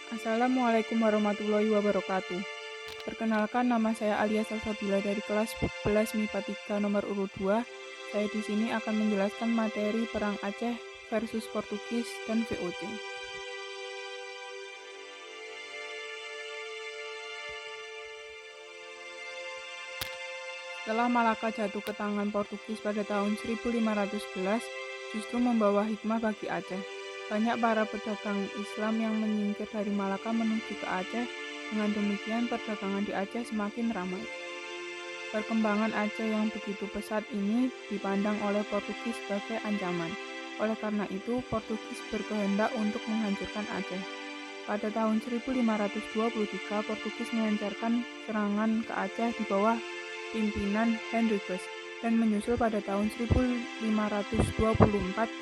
Assalamualaikum warahmatullahi wabarakatuh. Perkenalkan, nama saya Alia Salsabila dari kelas 11 MIPA 3 nomor urut 2. Saya di sini akan menjelaskan materi Perang Aceh versus Portugis dan VOC. Setelah Malaka jatuh ke tangan Portugis pada tahun 1511, justru membawa hikmah bagi Aceh. Banyak para pedagang Islam yang menyingkir dari Malaka menuju ke Aceh. Dengan demikian, perdagangan di Aceh semakin ramai. Perkembangan Aceh yang begitu pesat ini dipandang oleh Portugis sebagai ancaman. Oleh karena itu, Portugis berkehendak untuk menghancurkan Aceh. Pada tahun 1523, Portugis melancarkan serangan ke Aceh di bawah pimpinan Henriques dan menyusul pada tahun 1524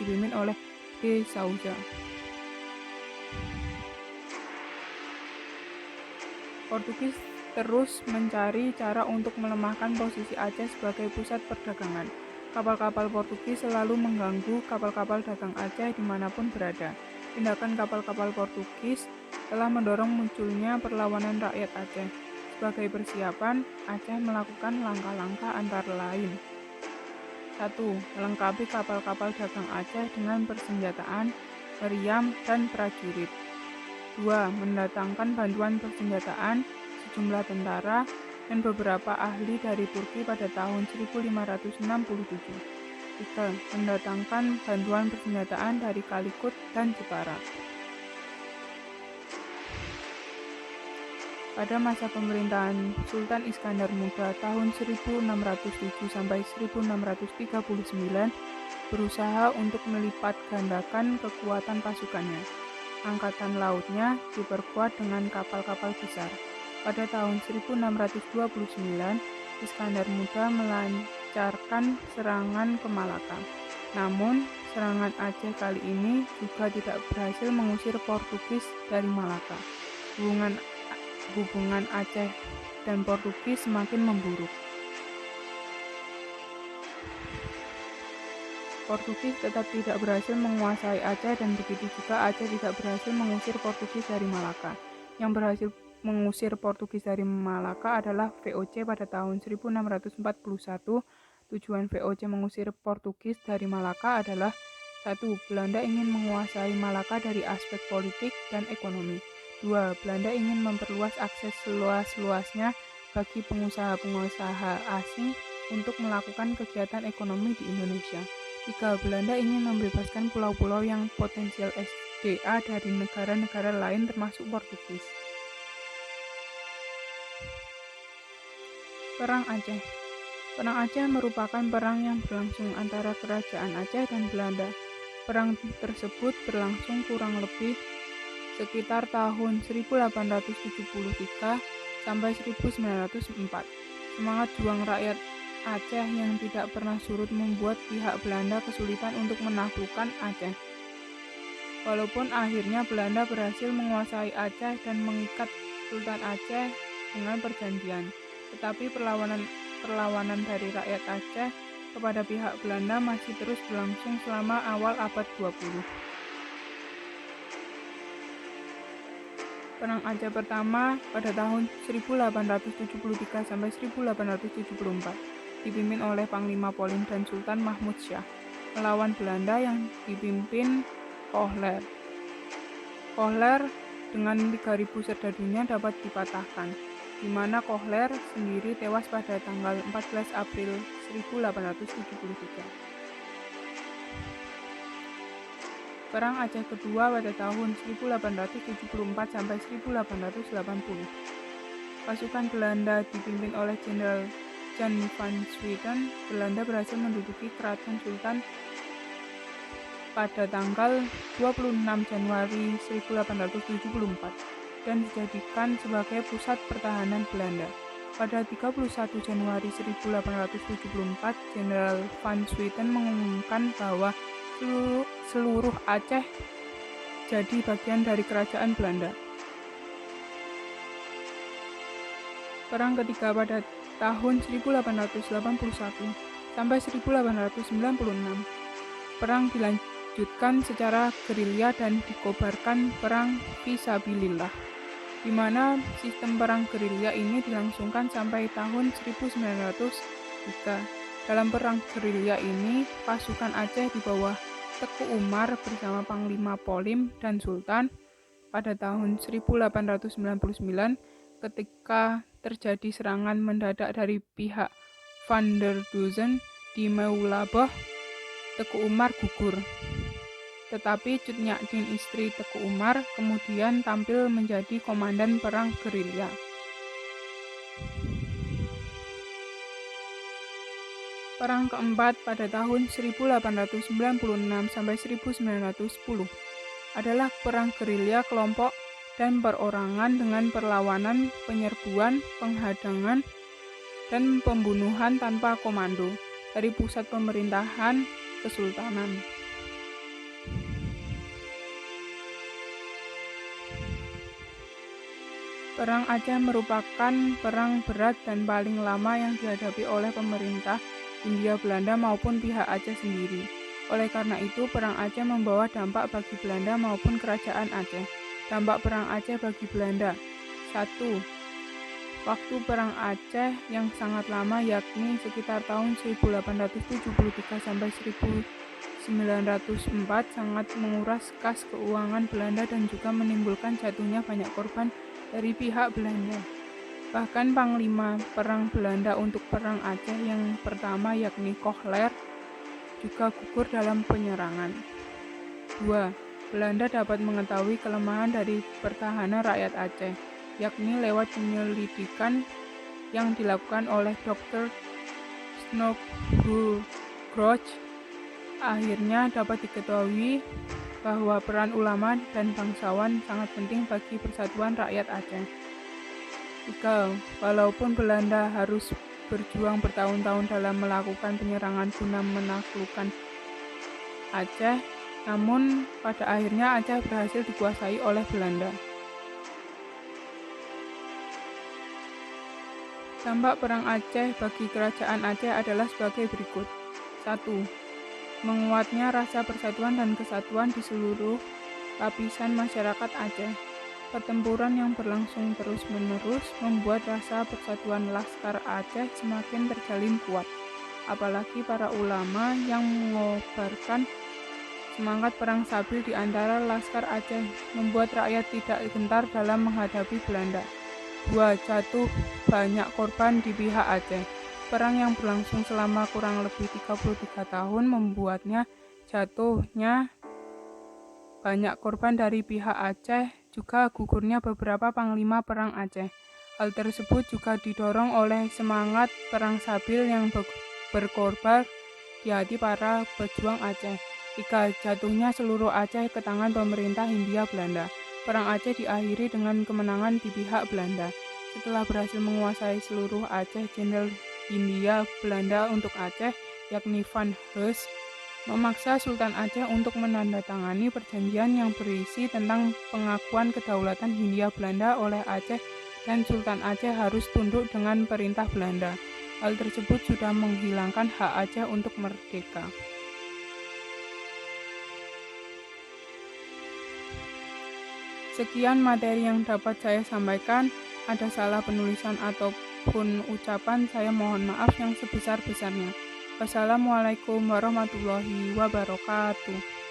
dipimpin oleh de Souza. Portugis terus mencari cara untuk melemahkan posisi Aceh sebagai pusat perdagangan. Kapal-kapal Portugis selalu mengganggu kapal-kapal dagang Aceh dimanapun berada. Tindakan kapal-kapal Portugis telah mendorong munculnya perlawanan rakyat Aceh. Sebagai persiapan, Aceh melakukan langkah-langkah antara lain. 1. Melengkapi kapal-kapal dagang Aceh dengan persenjataan, meriam, dan prajurit. 2. Mendatangkan bantuan persenjataan, sejumlah tentara, dan beberapa ahli dari Turki pada tahun 1567. 3. Mendatangkan bantuan persenjataan dari Kalikut dan Jepara. Pada masa pemerintahan Sultan Iskandar Muda tahun 1607 sampai 1639, berusaha untuk melipat gandakan kekuatan pasukannya. Angkatan lautnya diperkuat dengan kapal-kapal besar. Pada tahun 1629, Iskandar Muda melancarkan serangan ke Malaka. Namun, serangan Aceh kali ini juga tidak berhasil mengusir Portugis dari Malaka. Hubungan Aceh dan Portugis semakin memburuk. Portugis tetap tidak berhasil menguasai Aceh dan begitu juga Aceh tidak berhasil mengusir Portugis dari Malaka. Yang berhasil mengusir Portugis dari Malaka adalah VOC pada tahun 1641. Tujuan VOC mengusir Portugis dari Malaka adalah 1. Belanda ingin menguasai Malaka dari aspek politik dan ekonomi. 2. Belanda ingin memperluas akses seluas-luasnya bagi pengusaha-pengusaha asing untuk melakukan kegiatan ekonomi di Indonesia. 3. Belanda ingin membebaskan pulau-pulau yang potensial SDA dari negara-negara lain termasuk Portugis. Perang Aceh. Perang Aceh merupakan perang yang berlangsung antara Kerajaan Aceh dan Belanda. Perang tersebut berlangsung kurang lebih sekitar tahun 1873 sampai 1904. Semangat juang rakyat Aceh yang tidak pernah surut membuat pihak Belanda kesulitan untuk menaklukkan Aceh. Walaupun akhirnya Belanda berhasil menguasai Aceh dan mengikat Sultan Aceh dengan perjanjian, tetapi perlawanan dari rakyat Aceh kepada pihak Belanda masih terus berlangsung selama awal abad 20. Perang Aceh pertama pada tahun 1873 sampai 1874. Dipimpin oleh Panglima Polim dan Sultan Mahmud Syah, melawan Belanda yang dipimpin Kohler. Kohler dengan 3.000 serdadunya dapat dipatahkan, di mana Kohler sendiri tewas pada tanggal 14 April 1873. Perang Aceh kedua pada tahun 1874 sampai 1880. Pasukan Belanda dipimpin oleh Jenderal Jan van Swieten, Belanda berhasil menduduki Keraton Sultan pada tanggal 26 Januari 1874 dan dijadikan sebagai pusat pertahanan Belanda. Pada 31 Januari 1874, Jenderal van Swieten mengumumkan bahwa seluruh Aceh jadi bagian dari kerajaan Belanda. Perang ketiga pada tahun 1881 sampai 1896. Perang diwujudkan secara gerilya dan dikobarkan perang fisabilillah, di mana sistem perang gerilya ini dilangsungkan sampai tahun 1903. Dalam perang gerilya ini, pasukan Aceh di bawah Teku Umar bersama Panglima Polim dan Sultan pada tahun 1899 ketika terjadi serangan mendadak dari pihak Van der Dusen di Meulaboh, Teku Umar gugur. Tetapi Cut Nyak Dien, istri Teku Umar, kemudian tampil menjadi komandan perang gerilya. Perang keempat pada tahun 1896 sampai 1910 adalah perang gerilya kelompok dan perorangan dengan perlawanan, penyerbuan, penghadangan, dan pembunuhan tanpa komando dari pusat pemerintahan kesultanan. Perang Aceh merupakan perang berat dan paling lama yang dihadapi oleh pemerintah Hindia Belanda maupun pihak Aceh sendiri. Oleh karena itu, Perang Aceh membawa dampak bagi Belanda maupun Kerajaan Aceh. Dampak Perang Aceh bagi Belanda. 1. Waktu Perang Aceh yang sangat lama, yakni sekitar tahun 1873 sampai 1904, sangat menguras kas keuangan Belanda dan juga menimbulkan jatuhnya banyak korban dari pihak Belanda. Bahkan Panglima Perang Belanda untuk Perang Aceh yang pertama, yakni Kohler, juga gugur dalam penyerangan. 2. Belanda dapat mengetahui kelemahan dari pertahanan rakyat Aceh, yakni lewat penyelidikan yang dilakukan oleh Dr. Snodgrass. Akhirnya dapat diketahui bahwa peran ulama dan bangsawan sangat penting bagi persatuan rakyat Aceh. 3. Walaupun Belanda harus berjuang bertahun-tahun dalam melakukan penyerangan guna menaklukkan Aceh, namun pada akhirnya Aceh berhasil dikuasai oleh Belanda. Dampak Perang Aceh bagi Kerajaan Aceh adalah sebagai berikut. 1. Menguatnya rasa persatuan dan kesatuan di seluruh lapisan masyarakat Aceh. Pertempuran yang berlangsung terus-menerus membuat rasa persatuan Laskar Aceh semakin terjalin kuat. Apalagi para ulama yang mengobarkan semangat perang sabil di antara Laskar Aceh membuat rakyat tidak gentar dalam menghadapi Belanda. 2. Jatuh banyak korban di pihak Aceh. Perang yang berlangsung selama kurang lebih 33 tahun membuatnya jatuhnya banyak korban dari pihak Aceh, juga gugurnya beberapa panglima perang Aceh. Hal tersebut juga didorong oleh semangat perang sabil yang berkorban di hati para pejuang Aceh. 3. Jatuhnya seluruh Aceh ke tangan pemerintah Hindia Belanda. Perang Aceh diakhiri dengan kemenangan di pihak Belanda. Setelah berhasil menguasai seluruh Aceh, Jenderal Hindia Belanda untuk Aceh, yakni Van Hees, memaksa Sultan Aceh untuk menandatangani perjanjian yang berisi tentang pengakuan kedaulatan Hindia Belanda oleh Aceh, dan Sultan Aceh harus tunduk dengan perintah Belanda. Hal tersebut sudah menghilangkan hak Aceh untuk merdeka. Sekian materi yang dapat saya sampaikan. Ada salah penulisan ataupun ucapan, saya mohon maaf yang sebesar-besarnya. Wassalamualaikum warahmatullahi wabarakatuh.